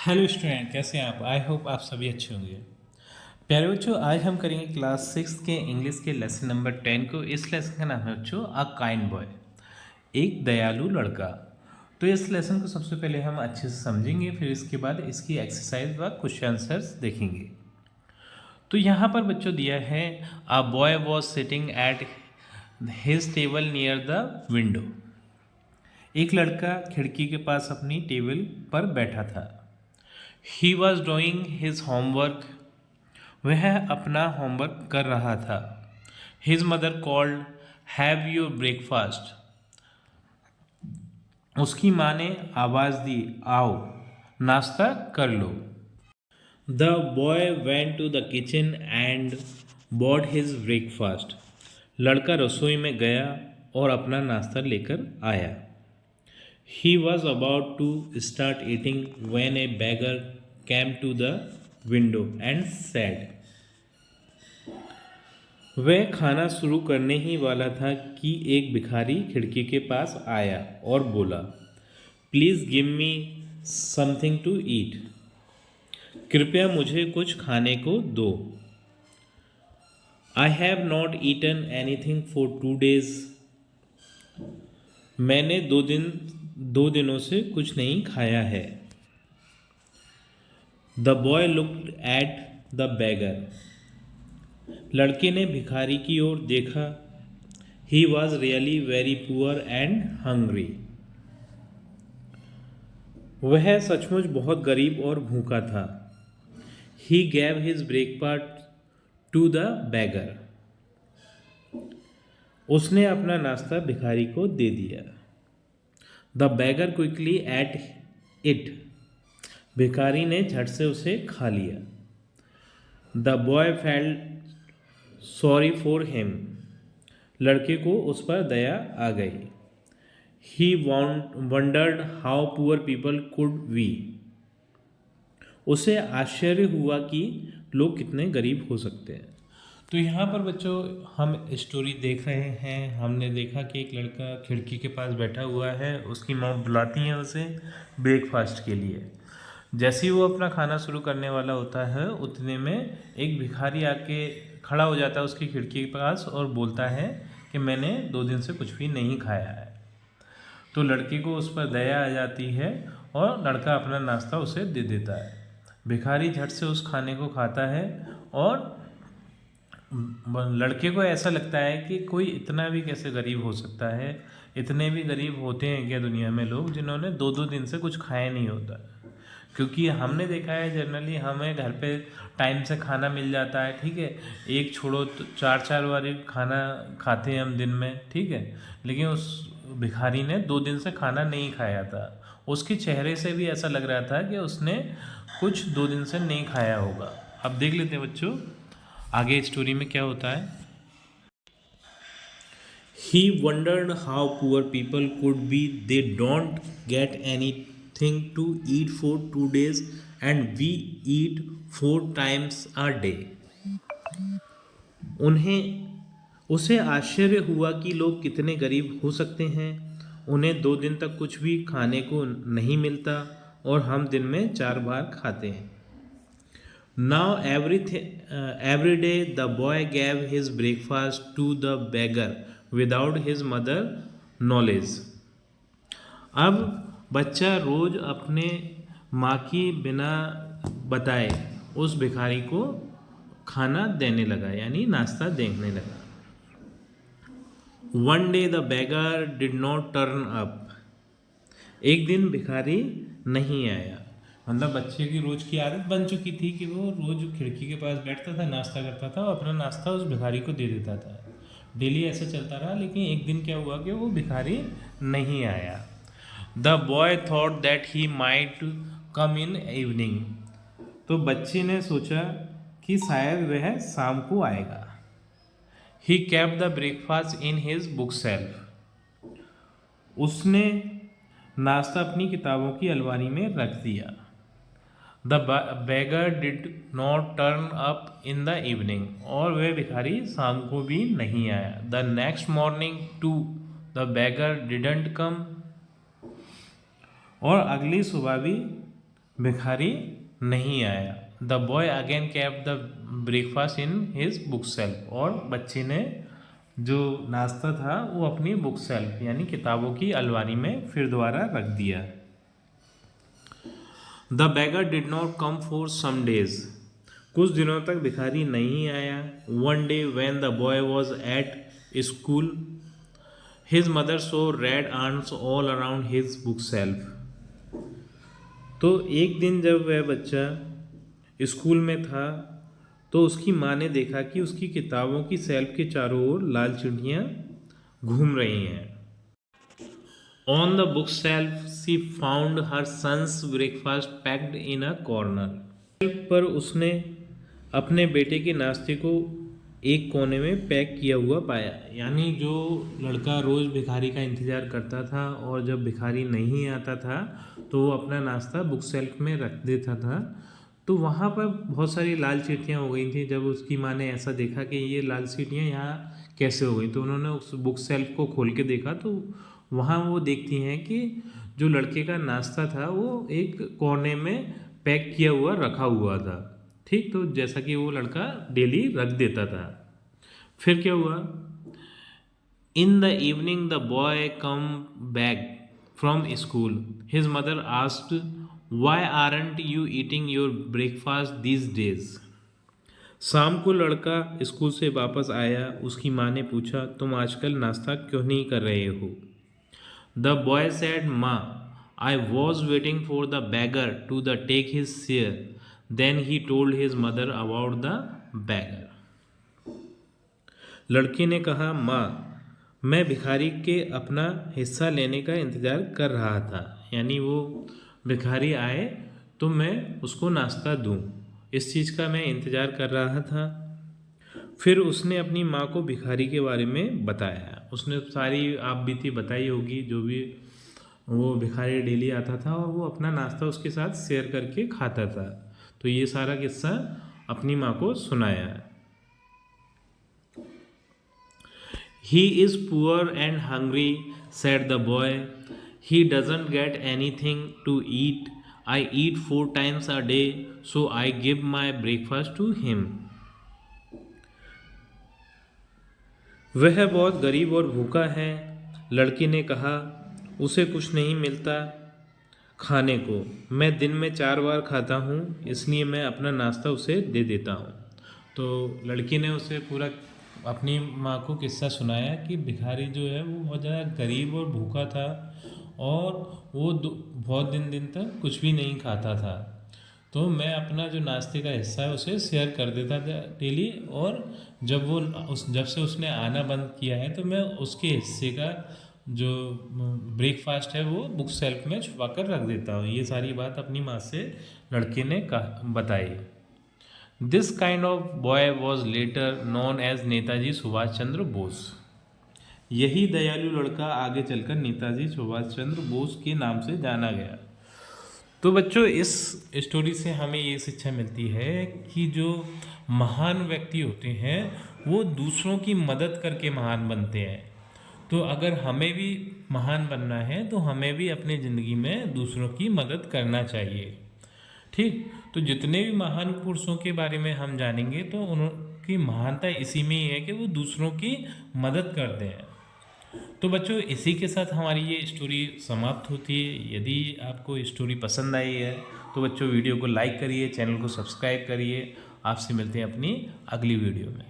Hello student, कैसे हैं आप? आई होप आप सभी अच्छे होंगे। प्यारे बच्चों, आज हम करेंगे क्लास 6 के इंग्लिश के लेसन नंबर 10 को। इस लेसन का नाम है बच्चों अ काइंड बॉय, एक दयालु लड़का। तो इस लेसन को सबसे पहले हम अच्छे से समझेंगे, फिर इसके बाद इसकी एक्सरसाइज व क्वेश्चन आंसर्स देखेंगे। तो यहाँ पर बच्चों दिया है a boy was sitting at his table near the window. एक लड़का खिड़की के पास अपनी टेबल पर बैठा था। He was doing his homework. वह अपना होमवर्क कर रहा था। His mother called, have your breakfast. उसकी माँ ने आवाज़ दी, आओ नाश्ता कर लो। The boy went to the kitchen and bought his breakfast. लड़का रसोई में गया और अपना नाश्ता लेकर आया। He was about to start eating when a beggar came to the window and said, वह खाना शुरू करने ही वाला था कि एक भिखारी खिड़की के पास आया और बोला, please give me something to eat. कृपया मुझे कुछ खाने को दो। I have not eaten anything for 2 days। मैंने 2 दिनों से कुछ नहीं खाया है। The boy looked at the beggar. लड़के ने भिखारी की ओर देखा। He was really very poor and hungry. वह सचमुच बहुत गरीब और भूखा था। He gave his breakfast to the beggar. उसने अपना नाश्ता भिखारी को दे दिया। The beggar quickly ate it. भिखारी ने झट से उसे खा लिया। The boy felt sorry for him. लड़के को उस पर दया आ गई। ही wandered how poor people could be. उसे आश्चर्य हुआ कि लोग कितने गरीब हो सकते हैं। तो यहाँ पर बच्चों हम स्टोरी देख रहे हैं। हमने देखा कि एक लड़का खिड़की के पास बैठा हुआ है, उसकी माँ बुलाती है उसे ब्रेकफास्ट के लिए। जैसे ही वो अपना खाना शुरू करने वाला होता है, उतने में एक भिखारी आके खड़ा हो जाता है उसकी खिड़की के पास और बोलता है कि मैंने 2 दिन से कुछ भी नहीं खाया है। तो लड़के को उस पर दया आ जाती है और लड़का अपना नाश्ता उसे दे देता है। भिखारी झट से उस खाने को खाता है और लड़के को ऐसा लगता है कि कोई इतना भी कैसे गरीब हो सकता है। इतने भी गरीब होते हैं क्या दुनिया में लोग जिन्होंने 2-2 दिन से कुछ खाया नहीं होता। क्योंकि हमने देखा है जनरली हमें घर पे टाइम से खाना मिल जाता है, ठीक है। एक छोड़ो तो 4-4 बार खाना खाते हैं हम दिन में, ठीक है। लेकिन उस भिखारी ने 2 दिन से खाना नहीं खाया था। उसके चेहरे से भी ऐसा लग रहा था कि उसने कुछ 2 दिन से नहीं खाया होगा। अब देख लेते हैं बच्चों आगे स्टोरी में क्या होता है। He wondered how poor people could be. They don't get anything to eat for 2 days and we eat 4 times a day. उसे आश्चर्य हुआ कि लोग कितने गरीब हो सकते हैं। उन्हें 2 दिन तक कुछ भी खाने को नहीं मिलता और हम दिन में 4 बार खाते हैं। Now every day the boy gave his breakfast to the beggar without his mother knowledge. अब बच्चा रोज अपने माँ की बिना बताए उस भिखारी को खाना देने लगा, यानी नाश्ता देने लगा। One day the beggar did not turn up. एक दिन भिखारी नहीं आया। मतलब बच्चे की रोज़ की आदत बन चुकी थी कि वो रोज़ खिड़की के पास बैठता था, नाश्ता करता था और अपना नाश्ता उस भिखारी को दे देता था। डेली ऐसा चलता रहा, लेकिन एक दिन क्या हुआ कि वो भिखारी नहीं आया। The boy thought that he might come in evening. तो बच्चे ने सोचा कि शायद वह शाम को आएगा। He kept the breakfast in his bookshelf. उसने नाश्ता अपनी किताबों की अलमारी में रख दिया। The beggar did not turn up in the evening. और वह भिखारी शाम को भी नहीं आया। The next morning too the beggar didn't come. और अगली सुबह भी भिखारी नहीं आया। The boy again kept the breakfast in his bookshelf, और बच्चे ने जो नाश्ता था वो अपनी बुक सेल्फ यानी किताबों की अलमारी में फिर दोबारा रख दिया। The beggar did not come for some days, कुछ दिनों तक भिखारी नहीं आया। One day when the boy was at school his mother saw red arms all around his bookshelf, तो एक दिन जब वह बच्चा स्कूल में था तो उसकी माँ ने देखा कि उसकी किताबों की सेल्फ के चारों ओर लाल चींटियाँ घूम रही हैं। On the bookshelf she found her son's breakfast packed in a corner, पर उसने अपने बेटे के नाश्ते को एक कोने में पैक किया हुआ पाया। यानी जो लड़का रोज़ भिखारी का इंतज़ार करता था और जब भिखारी नहीं आता था तो वो अपना नाश्ता बुक सेल्फ में रख देता था, तो वहाँ पर बहुत सारी लाल चींटियाँ हो गई थी। जब उसकी माँ ने ऐसा देखा कि ये लाल चींटियाँ यहाँ कैसे हो गई, तो उन्होंने उस बुक सेल्फ को खोल के देखा तो वहाँ वो देखती हैं कि जो लड़के का नाश्ता था वो एक कोने में पैक किया हुआ रखा हुआ था। ठीक, तो जैसा कि वो लड़का डेली रख देता था। फिर क्या हुआ, in the evening the boy come back from school, his mother asked why aren't you eating your breakfast these days, शाम को लड़का स्कूल से वापस आया। उसकी माँ ने पूछा तुम आजकल नाश्ता क्यों नहीं कर रहे हो। द बॉय सेड माँ I was waiting for the beggar to the take his share, then he told his mother about the beggar. लड़के ने कहा माँ मैं भिखारी के अपना हिस्सा लेने का इंतज़ार कर रहा था, यानी वो भिखारी आए तो मैं उसको नाश्ता दूं, इस चीज़ का मैं इंतज़ार कर रहा था। फिर उसने अपनी माँ को भिखारी के बारे में बताया। उसने सारी आप बीती बताई होगी, जो भी वो भिखारी डेली आता था और वो अपना नाश्ता उसके साथ शेयर करके खाता था, तो ये सारा किस्सा अपनी माँ को सुनाया। He is poor and hungry said the boy, he doesn't get anything to eat, I eat 4 times a day, so I give my breakfast to him. वह बहुत गरीब और भूखा है, लड़की ने कहा, उसे कुछ नहीं मिलता खाने को, मैं दिन में 4 बार खाता हूँ, इसलिए मैं अपना नाश्ता उसे दे देता हूँ। तो लड़की ने उसे पूरा अपनी माँ को किस्सा सुनाया कि भिखारी जो है वो बहुत ज़्यादा गरीब और भूखा था और वो बहुत दिन तक कुछ भी नहीं खाता था, तो मैं अपना जो नाश्ते का हिस्सा है उसे शेयर कर देता था डेली, और जब से उसने आना बंद किया है तो मैं उसके हिस्से का जो ब्रेकफास्ट है वो बुक सेल्फ में छुपा कर रख देता हूँ। ये सारी बात अपनी माँ से लड़के ने बताई। This kind of boy was later known as Netaji Subhash Chandra Bose. यही दयालु लड़का आगे चलकर नेताजी सुभाष चंद्र बोस के नाम से जाना गया। तो बच्चों इस स्टोरी से हमें ये शिक्षा मिलती है कि जो महान व्यक्ति होते हैं वो दूसरों की मदद करके महान बनते हैं। तो अगर हमें भी महान बनना है तो हमें भी अपनी ज़िंदगी में दूसरों की मदद करना चाहिए। ठीक, तो जितने भी महान पुरुषों के बारे में हम जानेंगे तो उनकी महानता इसी में ही है कि वो दूसरों की मदद करते हैं। तो बच्चों इसी के साथ हमारी ये स्टोरी समाप्त होती है। यदि आपको स्टोरी पसंद आई है तो बच्चों वीडियो को लाइक करिए, चैनल को सब्सक्राइब करिए। आपसे मिलते हैं अपनी अगली वीडियो में।